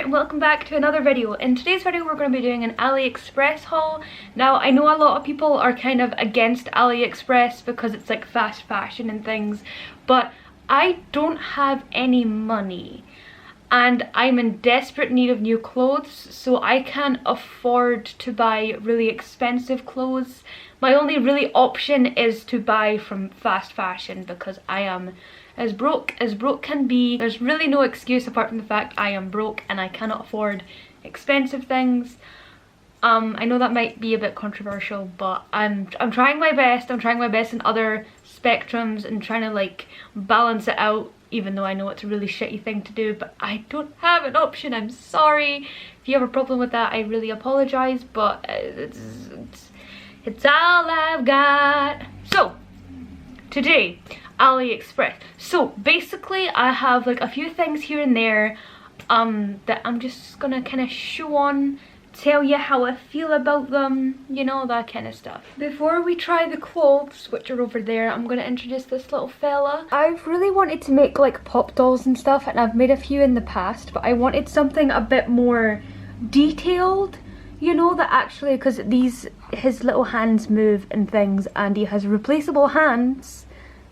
and welcome back to another video. In today's video we're going to be doing an AliExpress haul. Now I know a lot of people are kind of against AliExpress because it's like fast fashion and things, but I don't have any money and I'm in desperate need of new clothes, so I can't afford to buy really expensive clothes. My only really option is to buy from fast fashion because I am as broke can be. There's really no excuse apart from the fact I am broke and I cannot afford expensive things. I know that might be a bit controversial, but I'm trying my best. I'm trying my best in other spectrums and trying to like balance it out, even though I know it's a really shitty thing to do, but I don't have an option. I'm sorry. If you have a problem with that, I really apologize, but it's all I've got. So today, AliExpress. So basically I have like a few things here and there that I'm just gonna kind of show on, tell you how I feel about them, you know, that kind of stuff. Before we try the clothes, which are over there, I'm gonna introduce this little fella. I've really wanted to make like pop dolls and stuff, and I've made a few in the past, but I wanted something a bit more detailed, you know, that actually, because his little hands move and things, and he has replaceable hands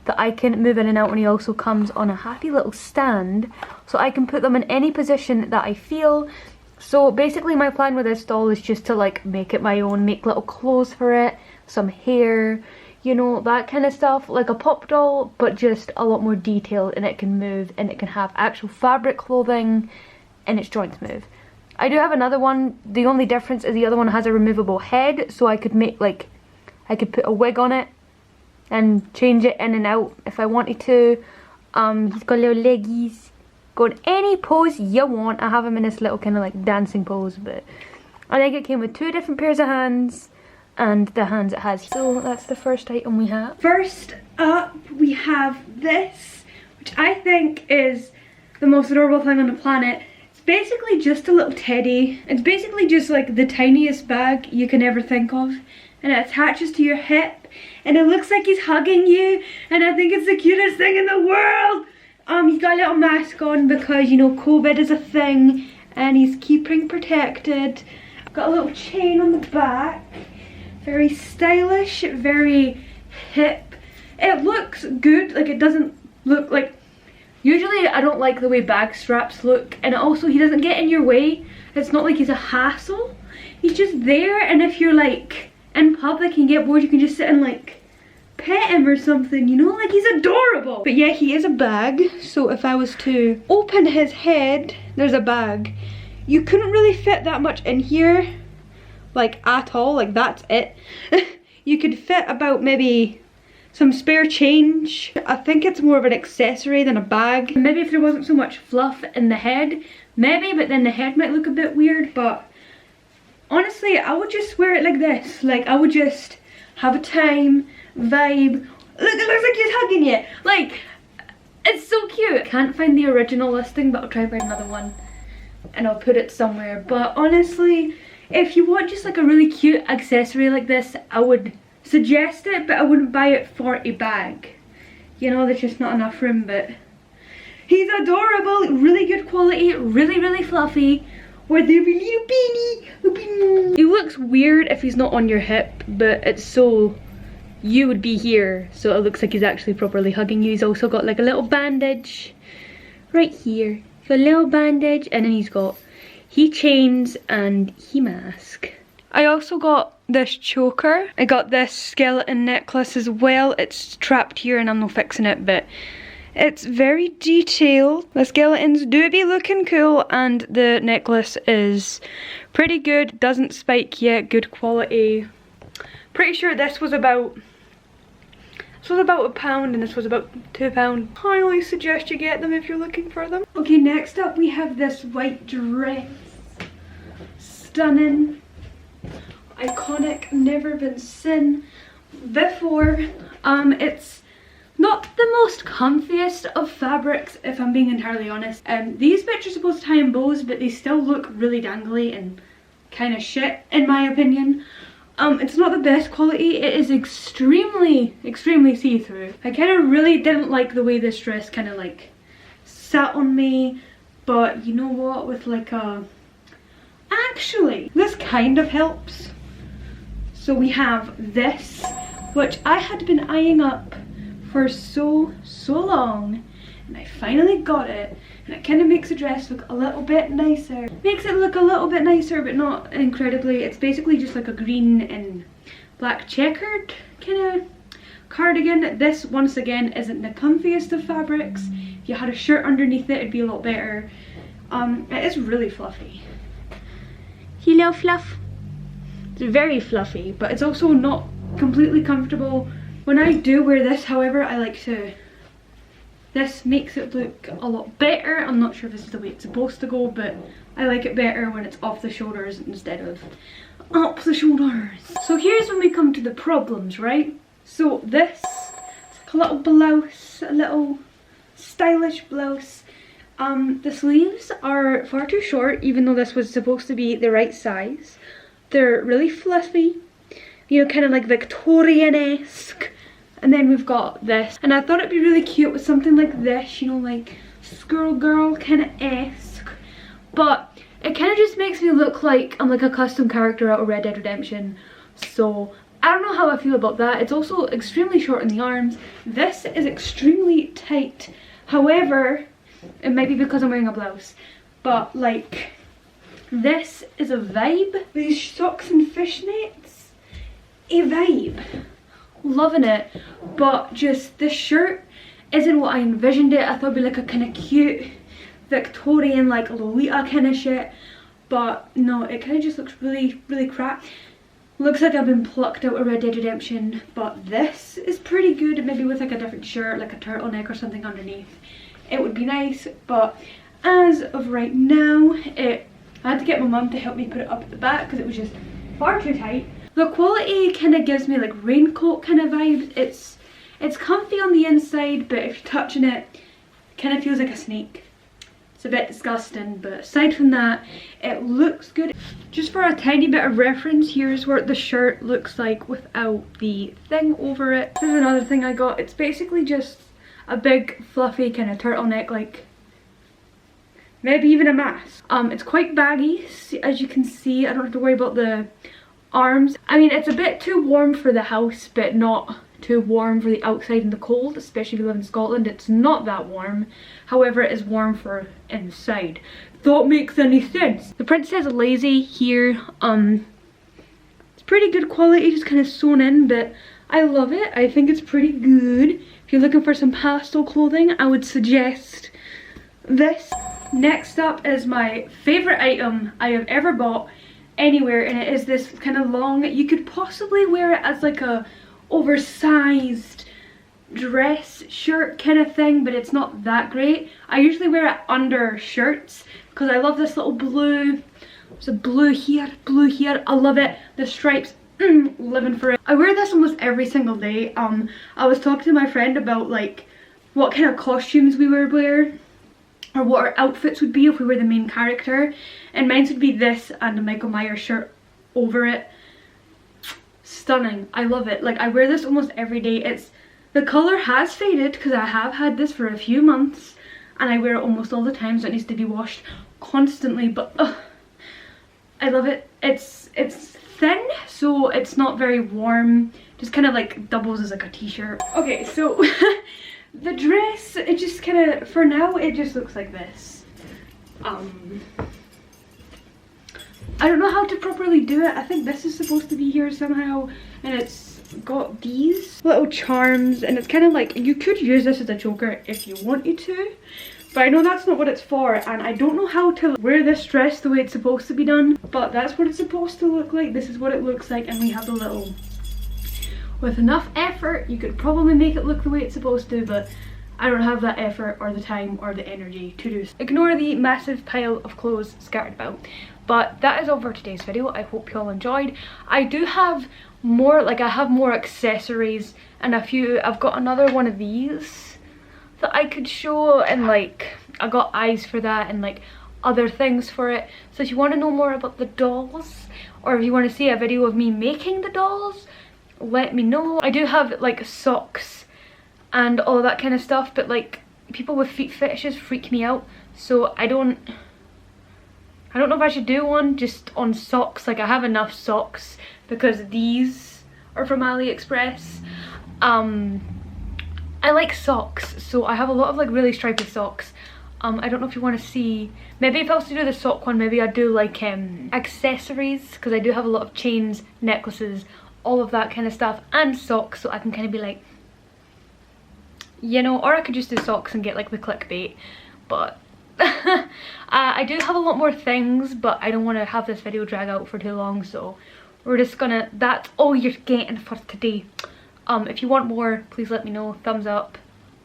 that I can move in and out, and he also comes on a happy little stand, so I can put them in any position that I feel. So basically my plan with this doll is just to like make it my own, make little clothes for it, some hair, you know, that kind of stuff, like a pop doll, but just a lot more detailed, and it can move and it can have actual fabric clothing and its joints move. I do have another one. The only difference is the other one has a removable head, so I could make like, I could put a wig on it and change it in and out if I wanted to. He's got little leggies, go in any pose you want. I have him in this little kind of like dancing pose, but I think it came with 2 different pairs of hands and the hands it has. So that's the first item we have. First up we have this, which I think is the most adorable thing on the planet. It's basically just a little teddy. It's basically just like the tiniest bag you can ever think of, and it attaches to your hip and it looks like he's hugging you, and I think it's the cutest thing in the world. He's got a little mask on because, you know, COVID is a thing, and he's keeping protected. Got a little chain on the back. Very stylish, very hip. It looks good, like it doesn't look like... Usually I don't like the way bag straps look, and also he doesn't get in your way. It's not like he's a hassle. He's just there, and if you're like in public and get bored, you can just sit and like pet him or something, you know, like he's adorable. But yeah, he is a bag, so if I was to open his head, there's a bag. You couldn't really fit that much in here, like at all, like that's it. You could fit about maybe some spare change. I think it's more of an accessory than a bag. Maybe if there wasn't so much fluff in the head, maybe, but then the head might look a bit weird. But honestly, I would just wear it like this. Like, I would just have a time, vibe. Look, it looks like he's hugging you. Like, it's so cute. I can't find the original listing, but I'll try to find another one and I'll put it somewhere. But honestly, if you want just like a really cute accessory like this, I would suggest it, but I wouldn't buy it for a bag. You know, there's just not enough room, but he's adorable, really good quality, really fluffy, with a little beanie. He looks weird if he's not on your hip, but it's so, you would be here, so it looks like he's actually properly hugging you. He's also got like a little bandage right here. He's got a little bandage, and then he's got he chains and he mask. I also got this choker. I got this skeleton necklace as well. It's trapped here and I'm not fixing it, but it's very detailed. The skeletons do be looking cool, and the necklace is pretty good. Doesn't spike yet, good quality. Pretty sure this was about £1 and this was about £2. Highly suggest you get them if you're looking for them. Okay, next up we have this white dress. Stunning. Iconic, never been seen before. It's not the most comfiest of fabrics, if I'm being entirely honest. These bits are supposed to tie in bows, but they still look really dangly and kind of shit in my opinion. It's not the best quality. It is extremely see-through. I kind of really didn't like the way this dress kind of like sat on me. but you know what, with like a, actually this kind of helps. So we have this, which I had been eyeing up for so long, and I finally got it, and it kind of makes the dress look a little bit nicer. Makes it look a little bit nicer, but not incredibly. It's basically just like a green and black checkered kind of cardigan. This, once again, isn't the comfiest of fabrics. If you had a shirt underneath it, it'd be a lot better. It is really fluffy. Hello, fluff. It's very fluffy, but it's also not completely comfortable. When I do wear this, however, I like to, this makes it look a lot better. I'm not sure if this is the way it's supposed to go, but I like it better when it's off the shoulders instead of up the shoulders. So here's when we come to the problems, right? So this is like a little blouse, a little stylish blouse. The sleeves are far too short, even though this was supposed to be the right size. They're really fluffy, you know, kind of like Victorian-esque. And then we've got this, and I thought it'd be really cute with something like this, you know, like schoolgirl kind of esque. But it kind of just makes me look like I'm like a custom character out of Red Dead Redemption. So I don't know how I feel about that. It's also extremely short in the arms. This is extremely tight. However, it might be because I'm wearing a blouse, but like, this is a vibe. These socks and fishnets, a vibe. Loving it. But just this shirt isn't what I envisioned it. I thought it'd be like a kind of cute Victorian, like Lolita kind of shit. But no, it kind of just looks really crap. Looks like I've been plucked out of Red Dead Redemption. But this is pretty good. Maybe with like a different shirt, like a turtleneck or something underneath, it would be nice. But as of right now, I had to get my mum to help me put it up at the back because it was just far too tight. The quality kind of gives me like raincoat kind of vibes. It's comfy on the inside, but if you're touching it, it kind of feels like a snake. It's a bit disgusting, but aside from that, it looks good. Just for a tiny bit of reference, here's what the shirt looks like without the thing over it. This is another thing I got. It's basically just a big fluffy kind of turtleneck, like maybe even a mask. It's quite baggy, as you can see. I don't have to worry about the arms. I mean, it's a bit too warm for the house, but not too warm for the outside in the cold, especially if you live in Scotland. It's not that warm. However, it is warm for inside. That makes any sense. The print says lazy here. It's pretty good quality, just kind of sewn in, but I love it. I think it's pretty good. If you're looking for some pastel clothing, I would suggest this. Next up is my favourite item I have ever bought anywhere, and it is this kind of long, you could possibly wear it as like a oversized dress shirt kind of thing, but it's not that great. I usually wear it under shirts because I love this little blue. There's a blue here, I love it. The stripes, living for it. I wear this almost every single day. I was talking to my friend about like what kind of costumes we would wear, or what our outfits would be if we were the main character, and mine would be this and a Michael Myers shirt over it. Stunning. I love it. Like, I wear this almost every day. The colour has faded because I have had this for a few months and I wear it almost all the time, so it needs to be washed constantly, but I love it. It's thin, so it's not very warm, just kind of like doubles as like a t-shirt. Okay, so the dress, it just kind of, for now, it just looks like this. I don't know how to properly do it. I think this is supposed to be here somehow, and it's got these little charms, and it's kind of like, you could use this as a choker if you wanted to, but I know that's not what it's for, and I don't know how to wear this dress the way it's supposed to be done, but that's what it's supposed to look like. This is what it looks like, and we have the little, with enough effort you could probably make it look the way it's supposed to, but I don't have that effort or the time or the energy to do so. Ignore the massive pile of clothes scattered about. But that is all for today's video. I hope you all enjoyed. I do have more, like I have more accessories and a few, I've got another one of these that I could show, and like I got eyes for that and like other things for it. So if you want to know more about the dolls, or if you want to see a video of me making the dolls, let me know. I do have like socks and all that kind of stuff, but like people with feet fetishes freak me out, so I don't know if I should do one just on socks. Like, I have enough socks because these are from AliExpress. I like socks, so I have a lot of like really stripy socks. I don't know if you want to see, maybe if I was to do the sock one, maybe I'd do like accessories, because I do have a lot of chains, necklaces, all of that kind of stuff, and socks, so I can kind of be like, you know, or I could just do socks and get like the clickbait, but I do have a lot more things, but I don't want to have this video drag out for too long, so we're just gonna, that's all you're getting for today. If you want more, please let me know, thumbs up.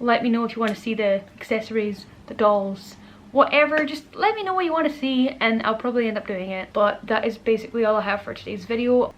Let me know if you want to see the accessories, the dolls, whatever, just let me know what you want to see and I'll probably end up doing it. But that is basically all I have for today's video.